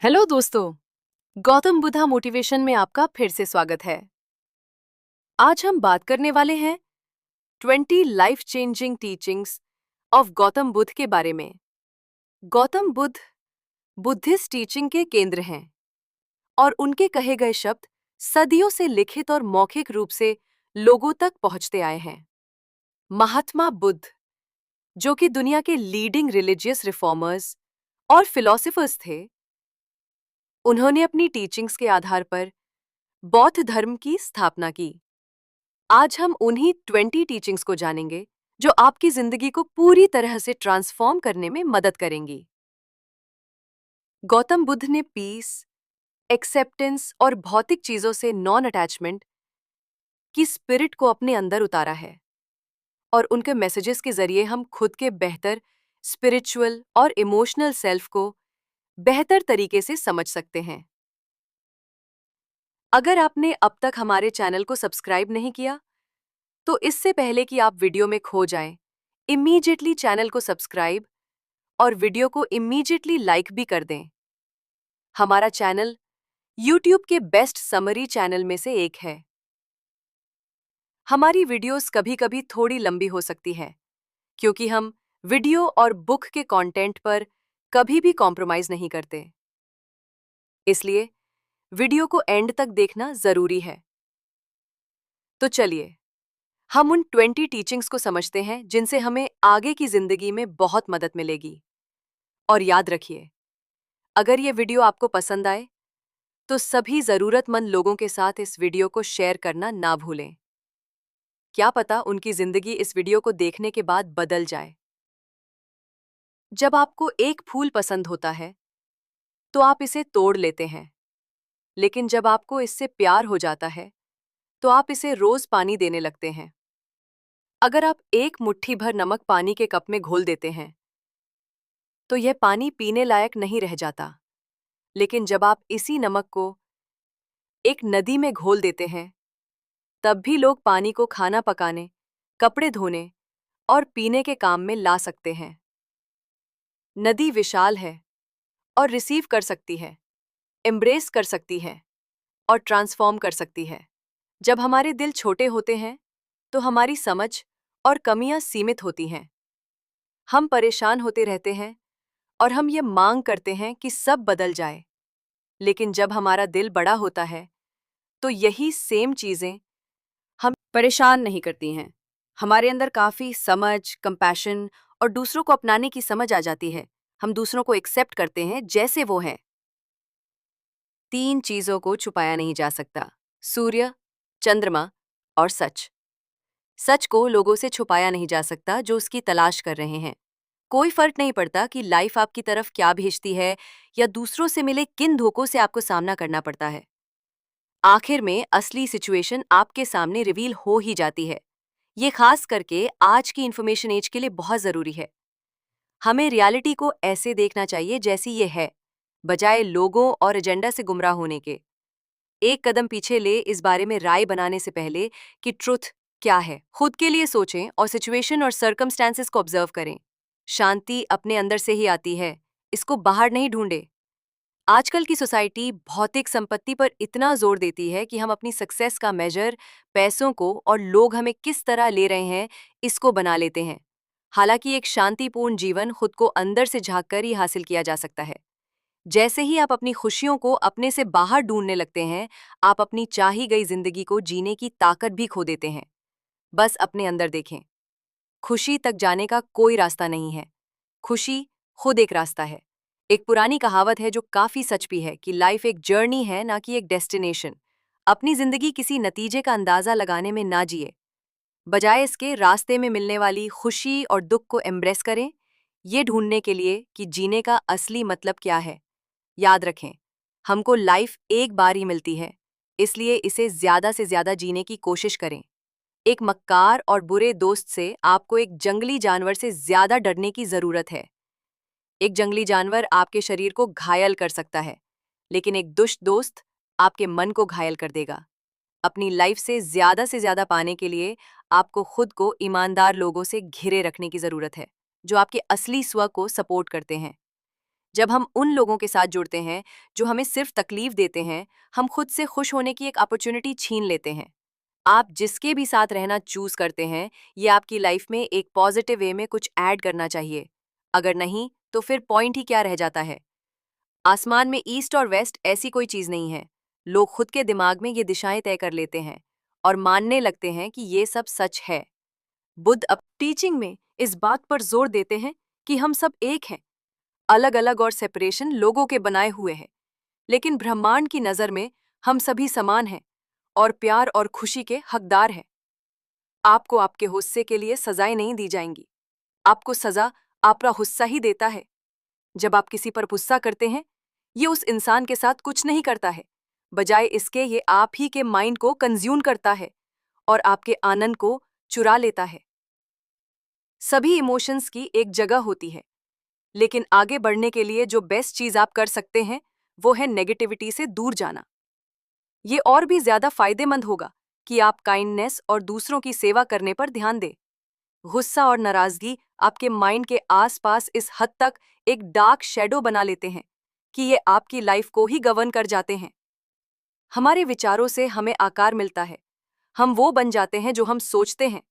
Hello दोस्तों, Gautam Buddha motivation में आपका फिर से स्वागत है। आज हम बात करने वाले हैं 20 life changing teachings of Gautam Buddha के बारे में। गौतम बुद्ध बुद्धिस्ट टीचिंग के केंद्र हैं और उनके कहे गए शब्द सदियों से लिखित और मौखिक रूप से लोगों तक पहुंचते आए हैं। महात्मा बुद्ध, जो कि दुनिया के लीडिंग रिलीजियस रिफॉर्मर्स और फिलोसोफर्स थे, उन्होंने अपनी टीचिंग्स के आधार पर बौद्ध धर्म की स्थापना की। आज हम उन्हीं 20 टीचिंग्स को जानेंगे जो आपकी जिंदगी को पूरी तरह से ट्रांसफॉर्म करने में मदद करेंगी। गौतम बुद्ध ने पीस, एक्सेप्टेंस और भौतिक चीजों से नॉन अटैचमेंट की स्पिरिट को अपने अंदर उतारा है और उनके मैसेजेस के जरिए हम खुद के बेहतर स्पिरिचुअल और इमोशनल सेल्फ को बेहतर तरीके से समझ सकते हैं। अगर आपने अब तक हमारे चैनल को सब्सक्राइब नहीं किया, तो इससे पहले कि आप वीडियो में खो जाएं, इमीडिएटली चैनल को सब्सक्राइब और वीडियो को इमीडिएटली लाइक भी कर दें। हमारा चैनल YouTube के बेस्ट समरी चैनल में से एक है। हमारी वीडियोस कभी-कभी थोड़ी लंबी हो सकती है, क्योंकि हम वीडियो और बुक के कंटेंट पर कभी भी कॉम्प्रोमाइज नहीं करते। इसलिए वीडियो को एंड तक देखना जरूरी है। तो चलिए, हम उन 20 टीचिंग्स को समझते हैं जिनसे हमें आगे की जिंदगी में बहुत मदद मिलेगी। और याद रखिए, अगर ये वीडियो आपको पसंद आए, तो सभी जरूरतमंद लोगों के साथ इस वीडियो को शेयर करना ना भूलें। क्या पता उनकी जिंदगी इस वीडियो को देखने के बाद बदल जाए। जब आपको एक फूल पसंद होता है, तो आप इसे तोड़ लेते हैं, लेकिन जब आपको इससे प्यार हो जाता है, तो आप इसे रोज पानी देने लगते हैं। अगर आप एक मुट्ठी भर नमक पानी के कप में घोल देते हैं, तो यह पानी पीने लायक नहीं रह जाता। लेकिन जब आप इसी नमक को एक नदी में घोल देते हैं, तब भी लोग पानी को खाना पकाने, कपड़े धोने और पीने के काम में ला सकते हैं। नदी विशाल है और रिसीव कर सकती है, एम्ब्रेस कर सकती है और ट्रांसफॉर्म कर सकती है। जब हमारे दिल छोटे होते हैं, तो हमारी समझ और कमियां सीमित होती हैं। हम परेशान होते रहते हैं और हम ये मांग करते हैं कि सब बदल जाए। लेकिन जब हमारा दिल बड़ा होता है, तो यही सेम चीजें हम परेशान नहीं करती हैं। हमारे अंदर काफ़ी समझ, कंपैशन और दूसरों को अपनाने की समझ आ जाती है। हम दूसरों को एक्सेप्ट करते हैं जैसे वो हैं। 3 चीज़ों को छुपाया नहीं जा सकता: सूर्य, चंद्रमा और सच। सच को लोगों से छुपाया नहीं जा सकता जो उसकी तलाश कर रहे हैं। कोई फर्क नहीं पड़ता कि लाइफ आपकी तरफ क्या भेजती है या दूसरों से मिले किन धोखों से आपको सामना करना पड़ता है। आखिर में असली सिचुएशन आपके सामने रिवील हो ही जाती है। ये खास करके आज की इंफॉर्मेशन एज के लिए बहुत ज़रूरी है। हमें रियलिटी को ऐसे देखना चाहिए जैसी ये है, बजाय लोगों और एजेंडा से गुमराह होने के। एक कदम पीछे ले इस बारे में राय बनाने से पहले कि ट्रुथ क्या है। खुद के लिए सोचें और सिचुएशन और सर्कमस्टेंसेस को ऑब्जर्व करें। शांति अपने अंदर से ही आती है, इसको बाहर नहीं ढूंढे। आजकल की सोसाइटी भौतिक संपत्ति पर इतना जोर देती है कि हम अपनी सक्सेस का मेजर पैसों को और लोग हमें किस तरह ले रहे हैं इसको बना लेते हैं। हालांकि एक शांतिपूर्ण जीवन खुद को अंदर से झांक कर ही हासिल किया जा सकता है। जैसे ही आप अपनी खुशियों को अपने से बाहर ढूंढने लगते हैं, आप अपनी चाही गई जिंदगी को जीने की ताकत भी खो देते हैं। बस अपने अंदर देखें, खुशी तक जाने का कोई रास्ता नहीं है, खुशी खुद एक रास्ता है। एक पुरानी कहावत है जो काफी सच भी है कि लाइफ एक जर्नी है, ना कि एक डेस्टिनेशन। अपनी जिंदगी किसी नतीजे का अंदाजा लगाने में ना जिए, बजाय इसके रास्ते में मिलने वाली खुशी और दुख को एम्ब्रेस करें, ये ढूंढने के लिए कि जीने का असली मतलब क्या है। याद रखें, हमको लाइफ एक बार ही मिलती है, इसलिए इसे ज्यादा से ज्यादा जीने की कोशिश करें। एक मक्कार और बुरे दोस्त से आपको एक जंगली जानवर से ज्यादा डरने की जरूरत है। एक जंगली जानवर आपके शरीर को घायल कर सकता है, लेकिन एक दुष्ट दोस्त आपके मन को घायल कर देगा। अपनी लाइफ से ज्यादा पाने के लिए आपको खुद को ईमानदार लोगों से घिरे रखने की जरूरत है, जो आपके असली स्व को सपोर्ट करते हैं। जब हम उन लोगों के साथ जुड़ते हैं जो हमें सिर्फ तकलीफ देते हैं, हम खुद से खुश होने की एक अपॉर्चुनिटी छीन लेते हैं। आप जिसके भी साथ रहना चूज करते हैं, ये आपकी लाइफ में एक पॉजिटिव वे में कुछ ऐड करना चाहिए। अगर नहीं, तो फिर पॉइंट ही क्या रह जाता है। आसमान में ईस्ट और वेस्ट ऐसी कोई चीज नहीं है। लोग खुद के दिमाग में ये दिशाएं तय कर लेते हैं और मानने लगते हैं कि ये सब सच है। बुद्ध अब टीचिंग में इस बात पर जोर देते हैं कि हम सब एक हैं। अलग अलग और सेपरेशन लोगों के बनाए हुए हैं, लेकिन ब्रह्मांड की नजर में हम सभी समान हैं और प्यार और खुशी के हकदार हैं। आपको आपके गुस्से के लिए सजाएं नहीं दी जाएंगी। आपको सजा आपका गुस्सा ही देता है। जब आप किसी पर गुस्सा करते हैं, ये उस इंसान के साथ कुछ नहीं करता है, बजाय इसके ये आप ही के माइंड को कंज्यूम करता है और आपके आनंद को चुरा लेता है। सभी इमोशंस की एक जगह होती है, लेकिन आगे बढ़ने के लिए जो बेस्ट चीज आप कर सकते हैं वो है नेगेटिविटी से दूर जाना। ये और भी ज्यादा फायदेमंद होगा कि आप काइंडनेस और दूसरों की सेवा करने पर ध्यान दें। गुस्सा और नाराजगी आपके माइंड के आसपास इस हद तक एक डार्क शैडो बना लेते हैं कि ये आपकी लाइफ को ही गवर्न कर जाते हैं। हमारे विचारों से हमें आकार मिलता है। हम वो बन जाते हैं जो हम सोचते हैं।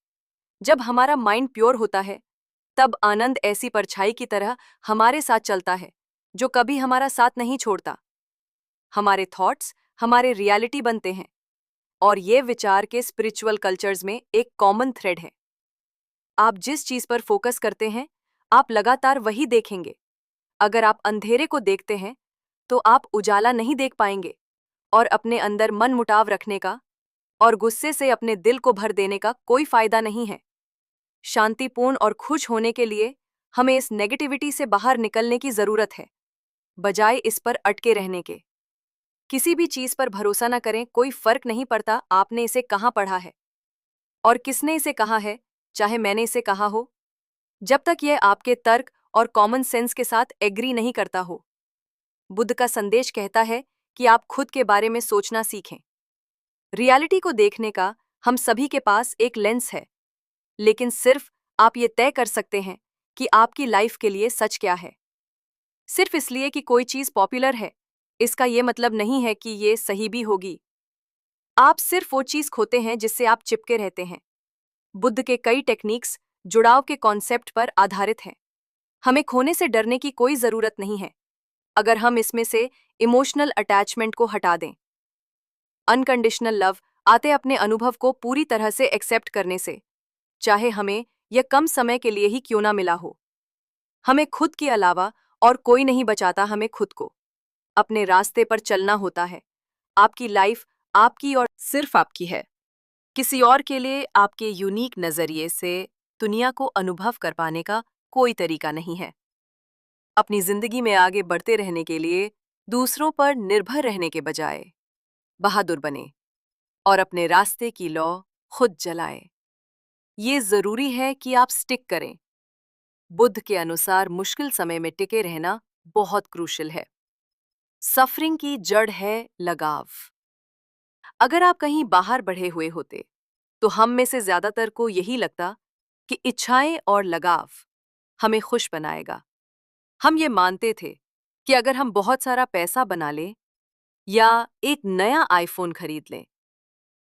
जब हमारा माइंड प्योर होता है, तब आनंद ऐसी परछाई की तरह हमारे साथ चलता है जो कभी हमारा साथ नहीं छोड़ता। हमारे थॉट्स हमारे रियलिटी बनते हैं, और ये विचार के स्पिरिचुअल कल्चर्स में एक कॉमन थ्रेड है। आप जिस चीज पर फोकस करते हैं, आप लगातार वही देखेंगे। अगर आप अंधेरे को देखते हैं, तो आप उजाला नहीं देख पाएंगे, और अपने अंदर मन मुटाव रखने का और गुस्से से अपने दिल को भर देने का कोई फायदा नहीं है। शांतिपूर्ण और खुश होने के लिए हमें इस नेगेटिविटी से बाहर निकलने की जरूरत है, बजाय इस पर अटके रहने के। किसी भी चीज पर भरोसा न करें। कोई फर्क नहीं पड़ता आपने इसे कहाँ पढ़ा है और किसने इसे कहा है, चाहे मैंने इसे कहा हो, जब तक यह आपके तर्क और कॉमन सेंस के साथ एग्री नहीं करता हो। बुद्ध का संदेश कहता है कि आप खुद के बारे में सोचना सीखें। रियलिटी को देखने का हम सभी के पास एक लेंस है, लेकिन सिर्फ आप ये तय कर सकते हैं कि आपकी लाइफ के लिए सच क्या है। सिर्फ इसलिए कि कोई चीज पॉपुलर है, इसका ये मतलब नहीं है कि ये सही भी होगी। आप सिर्फ वो चीज खोते हैं जिससे आप चिपके रहते हैं। बुद्ध के कई टेक्निक्स जुड़ाव के कॉन्सेप्ट पर आधारित हैं। हमें खोने से डरने की कोई जरूरत नहीं है, अगर हम इसमें से इमोशनल अटैचमेंट को हटा दें। अनकंडीशनल लव आते अपने अनुभव को पूरी तरह से एक्सेप्ट करने से, चाहे हमें यह कम समय के लिए ही क्यों ना मिला हो। हमें खुद के अलावा और कोई नहीं बचाता। हमें खुद को अपने रास्ते पर चलना होता है। आपकी लाइफ आपकी और सिर्फ आपकी है। किसी और के लिए आपके यूनिक नजरिए से दुनिया को अनुभव कर पाने का कोई तरीका नहीं है। अपनी जिंदगी में आगे बढ़ते रहने के लिए दूसरों पर निर्भर रहने के बजाय बहादुर बने और अपने रास्ते की लौ खुद जलाए। ये जरूरी है कि आप स्टिक करें। बुद्ध के अनुसार मुश्किल समय में टिके रहना बहुत क्रूशियल है। सफरिंग की जड़ है लगाव। अगर आप कहीं बाहर बढ़े हुए होते, तो हम में से ज्यादातर को यही लगता कि इच्छाएं और लगाव हमें खुश बनाएगा। हम ये मानते थे कि अगर हम बहुत सारा पैसा बना लें या एक नया आईफोन खरीद लें,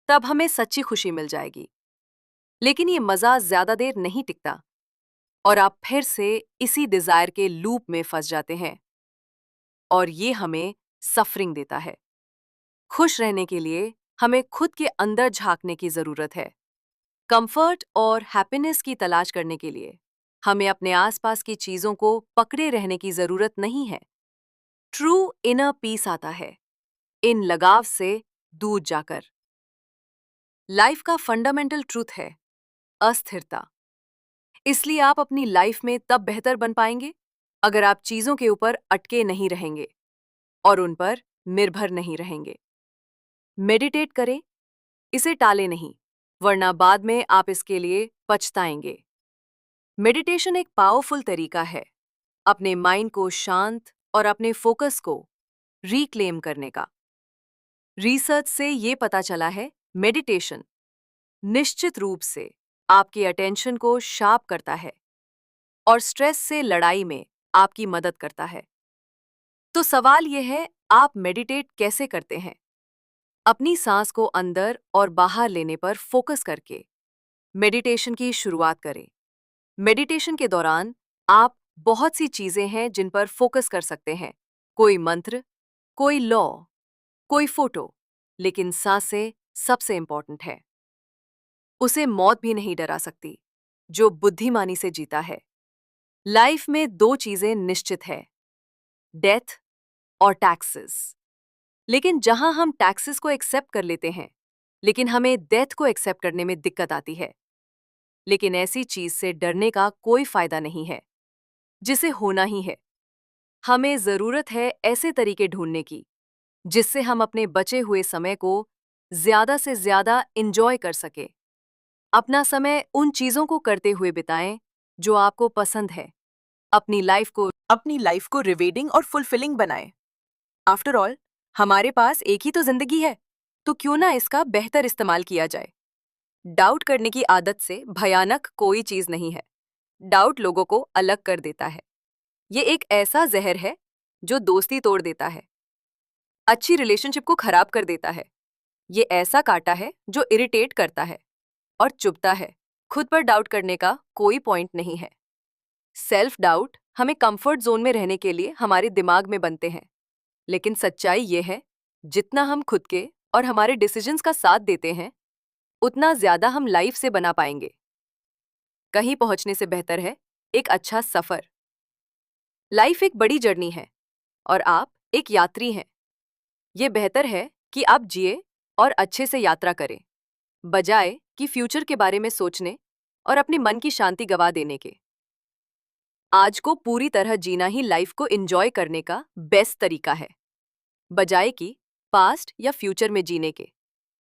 तब हमें सच्ची खुशी मिल जाएगी। लेकिन ये मजा ज्यादा देर नहीं टिकता और आप फिर से इसी डिजायर के लूप में फंस जाते हैं, और ये हमें सफरिंग देता है। खुश रहने के लिए हमें खुद के अंदर झांकने की जरूरत है। कंफर्ट और हैप्पीनेस की तलाश करने के लिए हमें अपने आसपास की चीजों को पकड़े रहने की जरूरत नहीं है। ट्रू इनर पीस आता है इन लगाव से दूर जाकर। लाइफ का फंडामेंटल ट्रूथ है अस्थिरता। इसलिए आप अपनी लाइफ में तब बेहतर बन पाएंगे अगर आप चीजों के ऊपर अटके नहीं रहेंगे और उन पर निर्भर नहीं रहेंगे। मेडिटेट करें, इसे टालें नहीं, वरना बाद में आप इसके लिए पछताएंगे। मेडिटेशन एक पावरफुल तरीका है अपने माइंड को शांत और अपने फोकस को रिक्लेम करने का। रिसर्च से ये पता चला है, मेडिटेशन निश्चित रूप से आपके अटेंशन को शार्प करता है और स्ट्रेस से लड़ाई में आपकी मदद करता है। तो सवाल यह है, आप मेडिटेट कैसे करते हैं? अपनी सांस को अंदर और बाहर लेने पर फोकस करके मेडिटेशन की शुरुआत करें। मेडिटेशन के दौरान आप बहुत सी चीजें हैं जिन पर फोकस कर सकते हैं। कोई मंत्र, कोई लॉ, कोई फोटो, लेकिन सांसें सबसे इंपॉर्टेंट है। उसे मौत भी नहीं डरा सकती जो बुद्धिमानी से जीता है। लाइफ में दो चीजें निश्चित है, डेथ और टैक्सेस। लेकिन जहां हम टैक्सेस को एक्सेप्ट कर लेते हैं, लेकिन हमें डेथ को एक्सेप्ट करने में दिक्कत आती है। लेकिन ऐसी चीज से डरने का कोई फायदा नहीं है, जिसे होना ही है। हमें जरूरत है ऐसे तरीके ढूंढने की जिससे हम अपने बचे हुए समय को ज्यादा से ज्यादा इंजॉय कर सके। अपना समय उन चीजों को करते हुए बिताएं जो आपको पसंद है। अपनी लाइफ को रिवेडिंग और फुलफिलिंग बनाएं। आफ्टर ऑल, हमारे पास एक ही तो जिंदगी है, तो क्यों ना इसका बेहतर इस्तेमाल किया जाए। डाउट करने की आदत से भयानक कोई चीज नहीं है। डाउट लोगों को अलग कर देता है। ये एक ऐसा जहर है जो दोस्ती तोड़ देता है, अच्छी रिलेशनशिप को खराब कर देता है। ये ऐसा कांटा है जो इरिटेट करता है और चुभता है। खुद पर डाउट करने का कोई पॉइंट नहीं है। सेल्फ डाउट हमें कंफर्ट जोन में रहने के लिए हमारे दिमाग में बनते हैं, लेकिन सच्चाई ये है, जितना हम खुद के और हमारे डिसीजंस का साथ देते हैं, उतना ज्यादा हम लाइफ से बना पाएंगे। कहीं पहुंचने से बेहतर है एक अच्छा सफर। लाइफ एक बड़ी जर्नी है और आप एक यात्री हैं। ये बेहतर है कि आप जिए और अच्छे से यात्रा करें, बजाय कि फ्यूचर के बारे में सोचने और अपने मन की शांति गवा देने के। आज को पूरी तरह जीना ही लाइफ को एंजॉय करने का बेस्ट तरीका है, बजाय कि पास्ट या फ्यूचर में जीने के।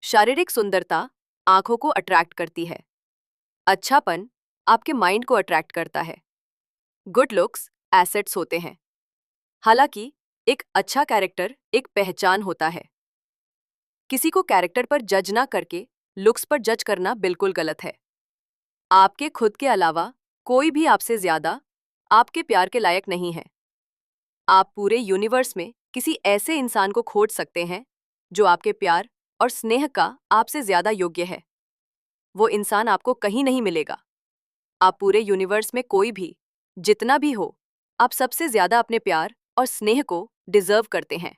शारीरिक सुंदरता आंखों को अट्रैक्ट करती है। अच्छापन आपके माइंड को अट्रैक्ट करता है। गुड लुक्स एसेट्स होते हैं। हालांकि एक अच्छा कैरेक्टर एक पहचान होता है। किसी को कैरेक्टर पर जज ना करके लुक्स पर जज करना बिल्कुल गलत है। आपके खुद के अलावा कोई भी आपसे ज्यादा आपके प्यार के लायक नहीं है। आप पूरे यूनिवर्स में किसी ऐसे इंसान को खोज सकते हैं जो आपके प्यार और स्नेह का आपसे ज्यादा योग्य है। वो इंसान आपको कहीं नहीं मिलेगा। आप पूरे यूनिवर्स में कोई भी, जितना भी हो, आप सबसे ज्यादा अपने प्यार और स्नेह को डिजर्व करते हैं।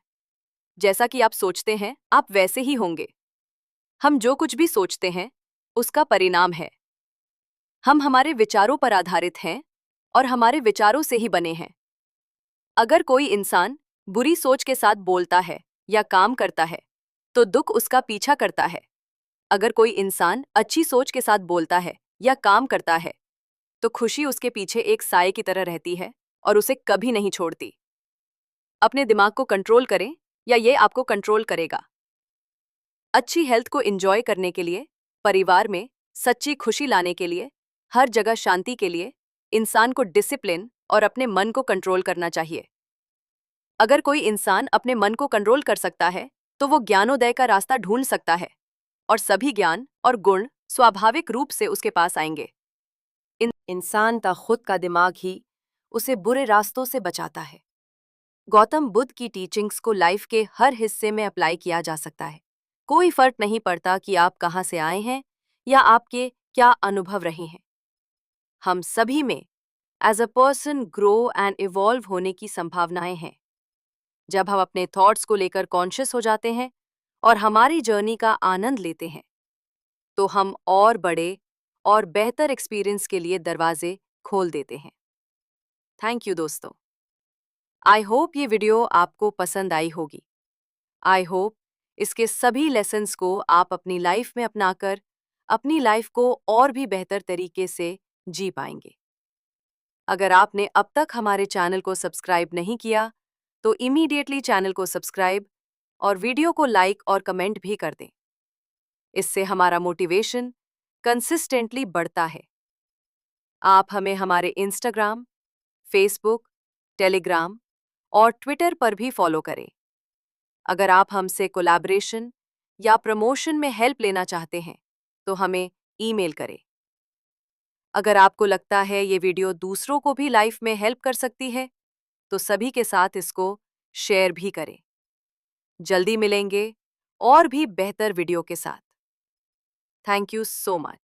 जैसा कि आप सोचते हैं, आप वैसे ही होंगे। हम जो कुछ भी सोचते हैं, उसका परिणाम है। हम हमारे विचारों पर आधारित हैं और हमारे विचारों से ही बने हैं। अगर कोई इंसान बुरी सोच के साथ बोलता है या काम करता है, तो दुख उसका पीछा करता है। अगर कोई इंसान अच्छी सोच के साथ बोलता है या काम करता है, तो खुशी उसके पीछे एक साए की तरह रहती है और उसे कभी नहीं छोड़ती। अपने दिमाग को कंट्रोल करें या ये आपको कंट्रोल करेगा। अच्छी हेल्थ को एंजॉय करने के लिए, परिवार में सच्ची खुशी लाने के लिए, हर जगह शांति के लिए, इंसान को डिसिप्लिन और अपने मन को कंट्रोल करना चाहिए। अगर कोई इंसान अपने मन को कंट्रोल कर सकता है, तो वो ज्ञानोदय का रास्ता ढूंढ सकता है और सभी ज्ञान और गुण स्वाभाविक रूप से उसके पास आएंगे। इंसान का खुद का दिमाग ही उसे बुरे रास्तों से बचाता है। गौतम बुद्ध की टीचिंग्स को लाइफ के हर हिस्से में अप्लाई किया जा सकता है। कोई फर्क नहीं पड़ता कि आप कहाँ से आए हैं या आपके क्या अनुभव रहे हैं। हम सभी में as a person grow and evolve होने की संभावनाएं हैं। जब हम अपने थॉट्स को लेकर कॉन्शियस हो जाते हैं और हमारी जर्नी का आनंद लेते हैं, तो हम और बड़े और बेहतर एक्सपीरियंस के लिए दरवाजे खोल देते हैं। थैंक यू दोस्तों। आई होप ये वीडियो आपको पसंद आई होगी। आई होप इसके सभी लेसन्स को आप अपनी लाइफ में अपनाकर अपनी लाइफ को और भी बेहतर तरीके से जी पाएंगे। अगर आपने अब तक हमारे चैनल को सब्सक्राइब नहीं किया, तो इमीडिएटली चैनल को सब्सक्राइब और वीडियो को लाइक और कमेंट भी कर दें। इससे हमारा मोटिवेशन कंसिस्टेंटली बढ़ता है। आप हमें हमारे इंस्टाग्राम, फेसबुक, टेलीग्राम और ट्विटर पर भी फॉलो करें। अगर आप हमसे कोलैबोरेशन या प्रमोशन में हेल्प लेना चाहते हैं, तो हमें ईमेल करें। अगर आपको लगता है ये वीडियो दूसरों को भी लाइफ में हेल्प कर सकती है, तो सभी के साथ इसको शेयर भी करें। जल्दी मिलेंगे और भी बेहतर वीडियो के साथ। Thank you so much.